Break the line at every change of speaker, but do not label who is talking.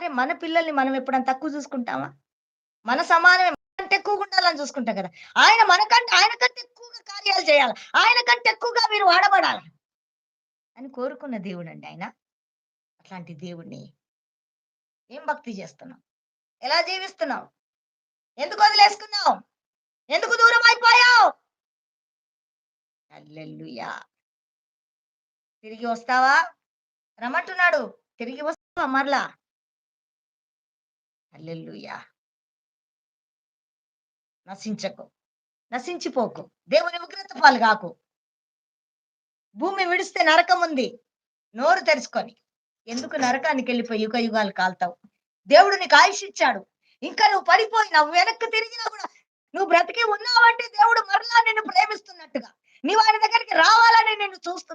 అరే! మన పిల్లల్ని మనం ఎప్పుడన్నా తక్కువ చూసుకుంటామా? మన సమానమే మనకంటే ఎక్కువగా ఉండాలని చూసుకుంటాం కదా! ఆయన కంటే ఎక్కువగా కార్యాలు చేయాల. ఆయన కంటే ఎక్కువగా మీరు వాడబడాల అని కోరుకున్న దేవుడండి ఆయన. అట్లాంటి దేవుడిని ఏం భక్తి చేస్తున్నావు? ఎలా జీవిస్తున్నావు? ఎందుకు వదిలేసుకున్నావు? ఎందుకు దూరం అయిపోయావు? హల్లెలూయా! తిరిగి వస్తావా? రమ్మంటున్నాడు. తిరిగి వస్తావా మరలా? హల్లెలూయా! నశించకు. నశించిపోకు. దేవుని ఉగ్రత పాలు గాకు. భూమి విడిస్తే నరకముంది. నోరు తెరుచుకొని. ఎందుకు నరకానికెళ్ళిపోయి యుగాలు కాలుతావు? దేవుడు నీకు ఆయుషిచ్చాడు. ఇంకా నువ్వు పడిపోయి నువ్వు వెనక్కి తిరిగినా గూడా నువ్వు బ్రతికి ఉన్నావంటే దేవుడు మరలా నిన్ను ప్రేమిస్తున్నట్టుగా. నీవు ఆయన దగ్గరికి రావాలని నిన్ను చూస్తున్నాడు.